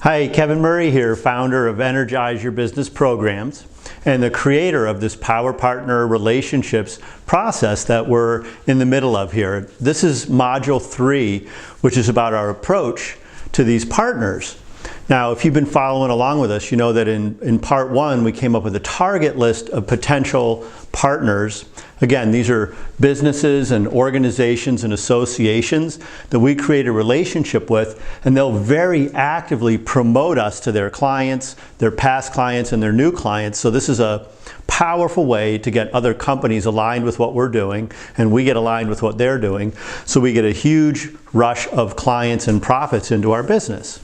Hi, Kevin Murray here, founder of Energize Your Business Programs and the creator of this Power Partner Relationships process that we're in the middle of here. This is Module 3, which is about our approach to these partners. Now, if you've been following along with us, you know that in Part 1, we came up with a target list of potential partners. Again, these are businesses and organizations and associations that we create a relationship with, and they'll very actively promote us to their clients, their past clients, and their new clients. So this is a powerful way to get other companies aligned with what we're doing, and we get aligned with what they're doing. So we get a huge rush of clients and profits into our business.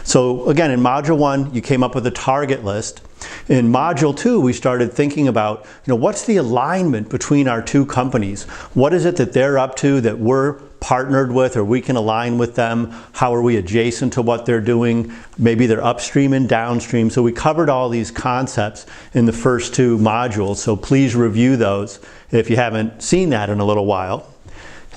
So again, in Module 1, you came up with a target list. In Module 2, we started thinking about, what's the alignment between our two companies? What is it that they're up to that we're partnered with, or we can align with them? How are we adjacent to what they're doing? Maybe they're upstream and downstream. So we covered all these concepts in the first 2 modules. So please review those if you haven't seen that in a little while.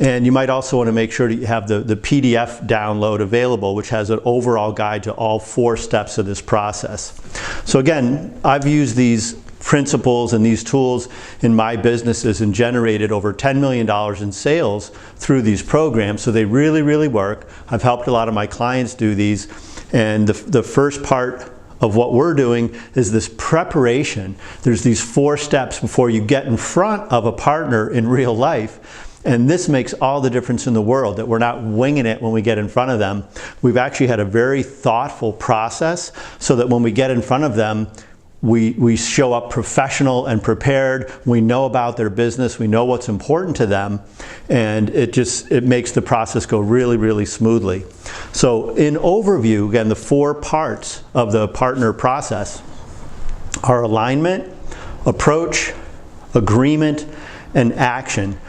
And you might also want to make sure that you have the PDF download available, which has an overall guide to all 4 steps of this process. So again, I've used these principles and these tools in my businesses and generated over $10 million in sales through these programs. So they really, really work. I've helped a lot of my clients do these. And the first part of what we're doing is this preparation. There's these 4 steps before you get in front of a partner in real life. And this makes all the difference in the world, that we're not winging it when we get in front of them. We've actually had a very thoughtful process so that when we get in front of them, we show up professional and prepared. We know about their business. We know what's important to them. And it makes the process go really, really smoothly. So in overview, again, the 4 parts of the partner process are alignment, approach, agreement, and action.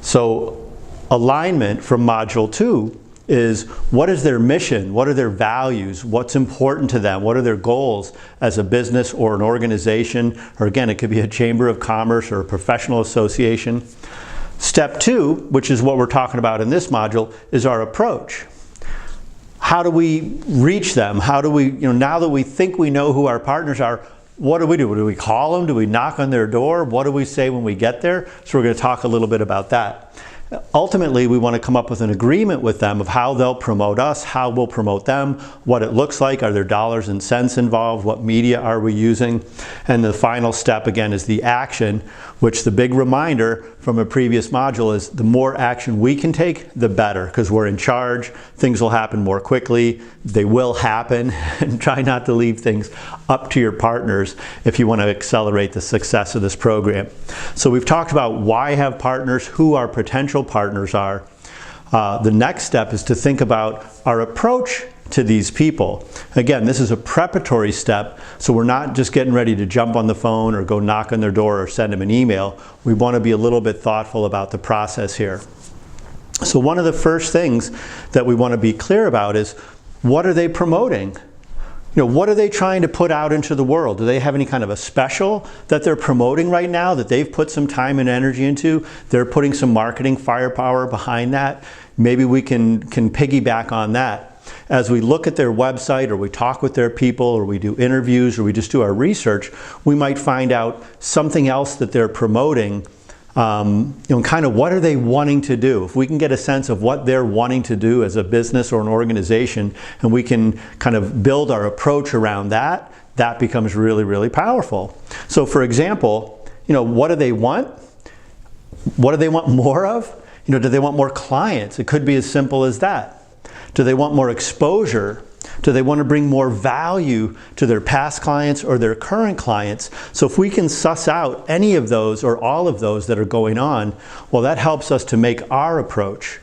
So alignment from Module 2 is, what is their mission? What are their values? What's important to them? What are their goals as a business or an organization? Or again, it could be a chamber of commerce or a professional association. Step 2, which is what we're talking about in this module, is our approach. How do we reach them? How do we, now that we think we know who our partners are, what do we do? Do we call them? Do we knock on their door? What do we say when we get there? So we're going to talk a little bit about that. Ultimately, we want to come up with an agreement with them of how they'll promote us, how we'll promote them, what it looks like, are there dollars and cents involved, what media are we using? And the final step, again, is the action, which the big reminder from a previous module is the more action we can take, the better, because we're in charge. Things will happen more quickly. They will happen, and try not to leave things up to your partners if you want to accelerate the success of this program. So we've talked about why have partners, who our potential partners are. The next step is to think about our approach to these people. Again, this is a preparatory step, so we're not just getting ready to jump on the phone or go knock on their door or send them an email. We want to be a little bit thoughtful about the process here. So one of the first things that we want to be clear about is, what are they promoting? What are they trying to put out into the world? Do they have any kind of a special that they're promoting right now that they've put some time and energy into? They're putting some marketing firepower behind that. Maybe we can piggyback on that. As we look at their website, or we talk with their people, or we do interviews, or we just do our research, we might find out something else that they're promoting. Kind of what are they wanting to do? If we can get a sense of what they're wanting to do as a business or an organization, and we can kind of build our approach around that, that becomes really, really powerful. So for example, what do they want? What do they want more of? Do they want more clients? It could be as simple as that. Do they want more exposure? Do they want to bring more value to their past clients or their current clients? So if we can suss out any of those or all of those that are going on, well, that helps us to make our approach.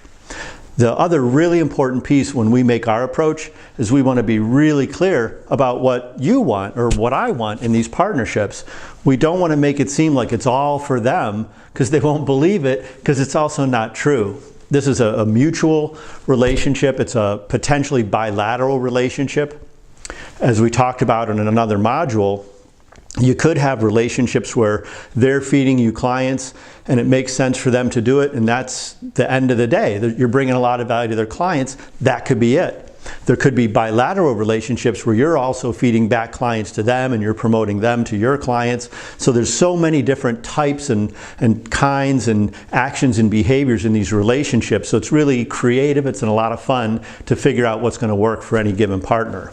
The other really important piece when we make our approach is we want to be really clear about what you want or what I want in these partnerships. We don't want to make it seem like it's all for them, because they won't believe it, because it's also not true. This is a mutual relationship. It's a potentially bilateral relationship. As we talked about in another module, you could have relationships where they're feeding you clients and it makes sense for them to do it, and that's the end of the day. You're bringing a lot of value to their clients. That could be it. There could be bilateral relationships where you're also feeding back clients to them and you're promoting them to your clients. So there's so many different types and kinds and actions and behaviors in these relationships. So it's really creative, it's a lot of fun to figure out what's going to work for any given partner.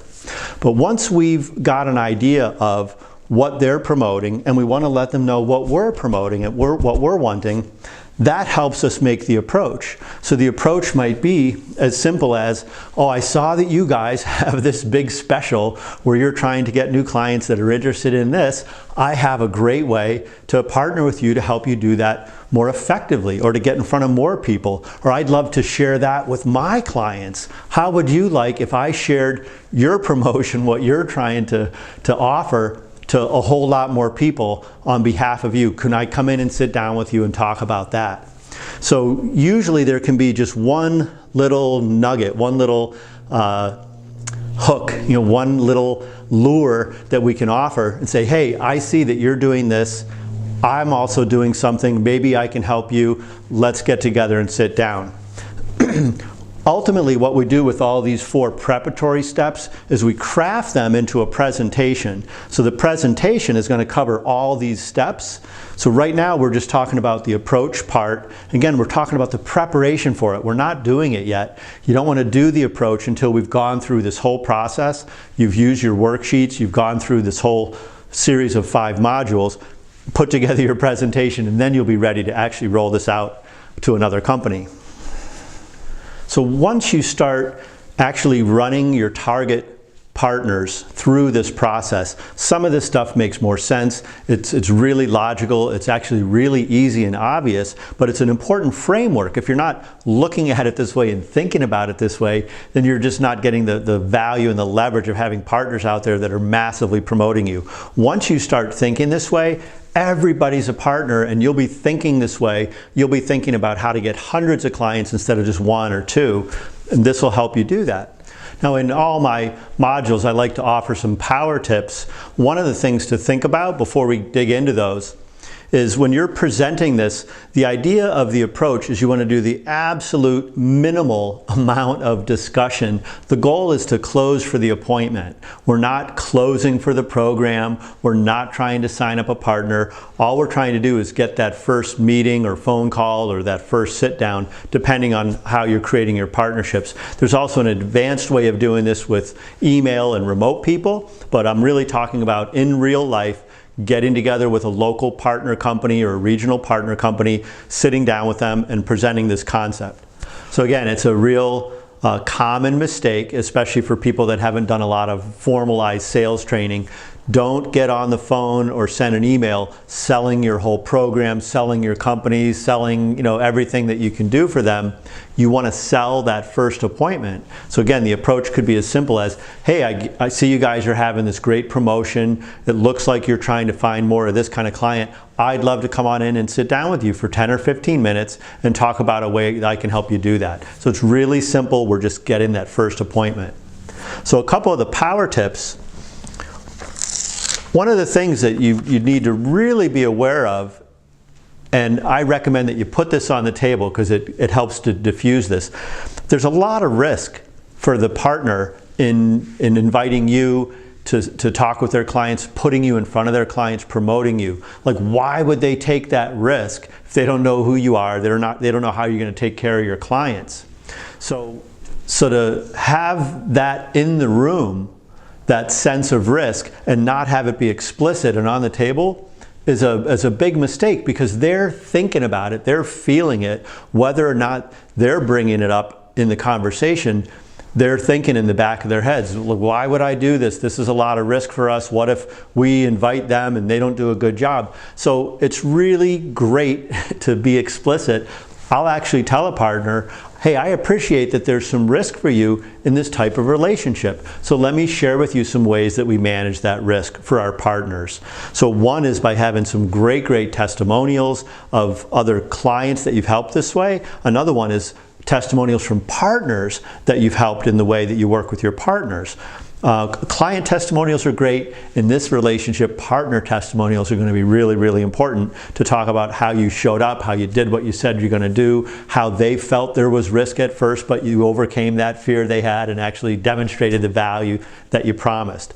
But once we've got an idea of what they're promoting and we want to let them know what we're promoting and what we're wanting, that helps us make the approach. So the approach might be as simple as, oh, I saw that you guys have this big special where you're trying to get new clients that are interested in this. I have a great way to partner with you to help you do that more effectively or to get in front of more people. Or I'd love to share that with my clients. How would you like if I shared your promotion, what you're trying to offer, to a whole lot more people on behalf of you? Can I come in and sit down with you and talk about that? So usually there can be just one little nugget, one little hook, one little lure that we can offer and say, hey, I see that you're doing this. I'm also doing something. Maybe I can help you. Let's get together and sit down. Ultimately, what we do with all these 4 preparatory steps is we craft them into a presentation. So the presentation is going to cover all these steps. So right now we're just talking about the approach part. Again, we're talking about the preparation for it. We're not doing it yet. You don't want to do the approach until we've gone through this whole process. You've used your worksheets. You've gone through this whole series of 5 modules, put together your presentation, and then you'll be ready to actually roll this out to another company. So once you start actually running your target partners through this process, some of this stuff makes more sense. It's really logical. It's actually really easy and obvious, but it's an important framework. If you're not looking at it this way and thinking about it this way, then you're just not getting the value and the leverage of having partners out there that are massively promoting you. Once you start thinking this way, everybody's a partner, and you'll be thinking this way. You'll be thinking about how to get hundreds of clients instead of just 1 or 2, and this will help you do that. Now, in all my modules, I like to offer some power tips. One of the things to think about before we dig into those is when you're presenting this, the idea of the approach is you want to do the absolute minimal amount of discussion. The goal is to close for the appointment. We're not closing for the program. We're not trying to sign up a partner. All we're trying to do is get that first meeting or phone call or that first sit down, depending on how you're creating your partnerships. There's also an advanced way of doing this with email and remote people, but I'm really talking about in real life, getting together with a local partner company or a regional partner company, sitting down with them and presenting this concept. So again, it's a real common mistake, especially for people that haven't done a lot of formalized sales training. Don't get on the phone or send an email selling your whole program, selling your company, selling everything that you can do for them. You want to sell that first appointment. So again, the approach could be as simple as, hey, I see you guys are having this great promotion. It looks like you're trying to find more of this kind of client. I'd love to come on in and sit down with you for 10 or 15 minutes and talk about a way that I can help you do that. So it's really simple. We're just getting that first appointment. So a couple of the power tips. One of the things that you need to really be aware of, and I recommend that you put this on the table because it helps to diffuse this. There's a lot of risk for the partner in inviting you to talk with their clients, putting you in front of their clients, promoting you. Like, why would they take that risk if they don't know who you are? They don't know how you're going to take care of your clients. So to have that in the room, that sense of risk, and not have it be explicit and on the table is a big mistake, because they're thinking about it, they're feeling it, whether or not they're bringing it up in the conversation. They're thinking in the back of their heads, why would I do this? This is a lot of risk for us. What if we invite them and they don't do a good job? So it's really great to be explicit. I'll actually tell a partner, hey, I appreciate that there's some risk for you in this type of relationship. So let me share with you some ways that we manage that risk for our partners. So one is by having some great testimonials of other clients that you've helped this way. Another one is testimonials from partners that you've helped in the way that you work with your partners. Client testimonials are great. In this relationship, partner testimonials are going to be really, really important to talk about how you showed up, how you did what you said you're going to do, how they felt there was risk at first, but you overcame that fear they had and actually demonstrated the value that you promised.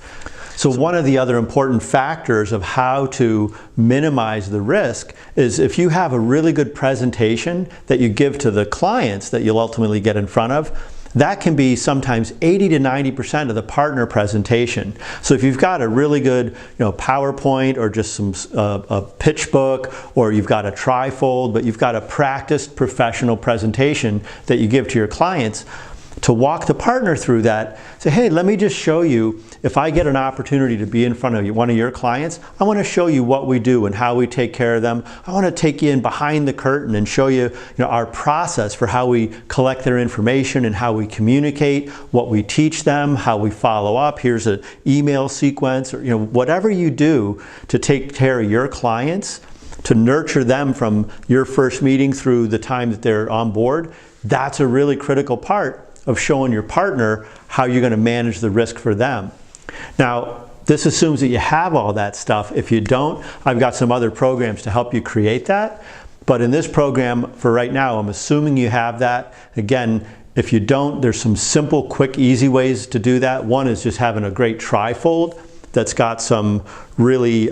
So one of the other important factors of how to minimize the risk is if you have a really good presentation that you give to the clients that you'll ultimately get in front of, that can be sometimes 80 to 90% of the partner presentation. So if you've got a really good PowerPoint or just some a pitch book, or you've got a trifold, but you've got a practiced professional presentation that you give to your clients, to walk the partner through that, say, hey, let me just show you, if I get an opportunity to be in front of one of your clients, I want to show you what we do and how we take care of them. I want to take you in behind the curtain and show you, our process for how we collect their information and how we communicate, what we teach them, how we follow up. Here's an email sequence, or whatever you do to take care of your clients, to nurture them from your first meeting through the time that they're on board. That's a really critical part of showing your partner how you're going to manage the risk for them. Now, this assumes that you have all that stuff. If you don't, I've got some other programs to help you create that. But in this program, for right now, I'm assuming you have that. Again, if you don't, there's some simple, quick, easy ways to do that. One is just having a great trifold that's got some really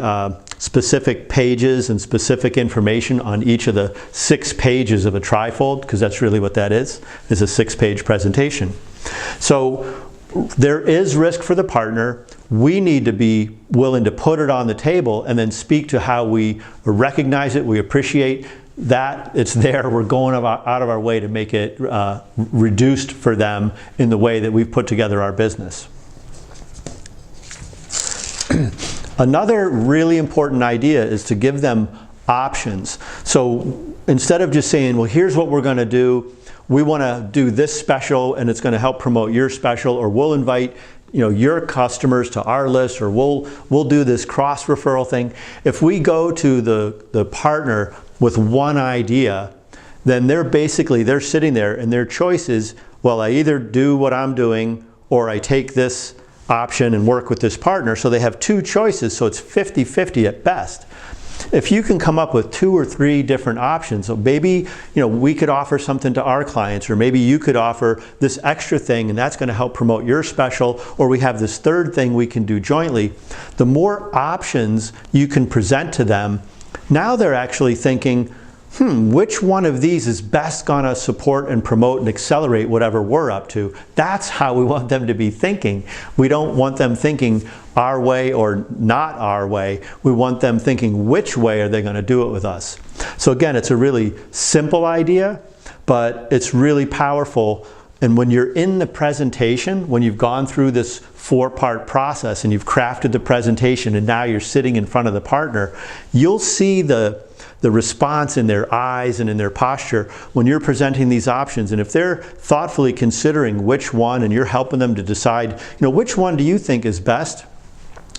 specific pages and specific information on each of the 6 pages of a trifold, because that's really what that is a 6-page presentation. So there is risk for the partner. We need to be willing to put it on the table and then speak to how we recognize it, we appreciate that it's there, we're going out of our way to make it reduced for them in the way that we've put together our business. Another really important idea is to give them options. So instead of just saying, well, here's what we're going to do, we want to do this special and it's going to help promote your special, or we'll invite your customers to our list, or we'll do this cross referral thing. If we go to the partner with one idea, then they're sitting there and their choice is, well, I either do what I'm doing or I take this option and work with this partner. So they have 2 choices, so it's 50-50 at best. If you can come up with 2 or 3 different options, so maybe we could offer something to our clients, or maybe you could offer this extra thing and that's going to help promote your special, or we have this third thing we can do jointly. The more options you can present to them, now they're actually thinking, which one of these is best going to support and promote and accelerate whatever we're up to? That's how we want them to be thinking. We don't want them thinking our way or not our way. We want them thinking, which way are they going to do it with us? So again, it's a really simple idea, but it's really powerful. And when you're in the presentation, when you've gone through this 4-part process and you've crafted the presentation and now you're sitting in front of the partner, you'll see the response in their eyes and in their posture when you're presenting these options. And if they're thoughtfully considering which one, and you're helping them to decide, which one do you think is best,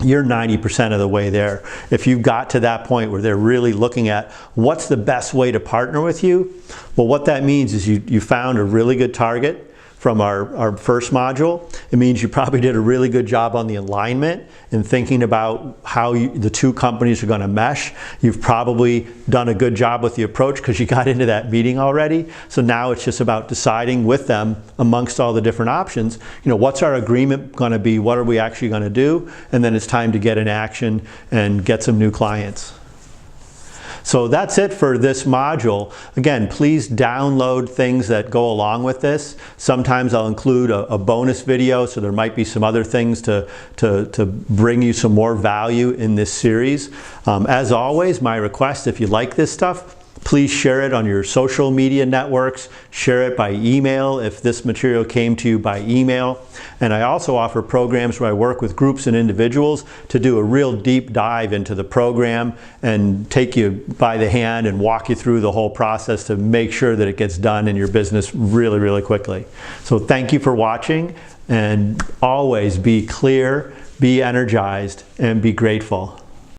you're 90% of the way there. If you've got to that point where they're really looking at what's the best way to partner with you, well, what that means is you found a really good target from our first module. It means you probably did a really good job on the alignment and thinking about how the 2 companies are going to mesh. You've probably done a good job with the approach because you got into that meeting already. So now it's just about deciding with them amongst all the different options, what's our agreement going to be? What are we actually going to do? And then it's time to get in action and get some new clients. So that's it for this module. Again, please download things that go along with this. Sometimes I'll include a bonus video, so there might be some other things to bring you some more value in this series. As always, my request, if you like this stuff, please share it on your social media networks, share it by email if this material came to you by email. And I also offer programs where I work with groups and individuals to do a real deep dive into the program and take you by the hand and walk you through the whole process to make sure that it gets done in your business really, really quickly. So thank you for watching, and always be clear, be energized, and be grateful.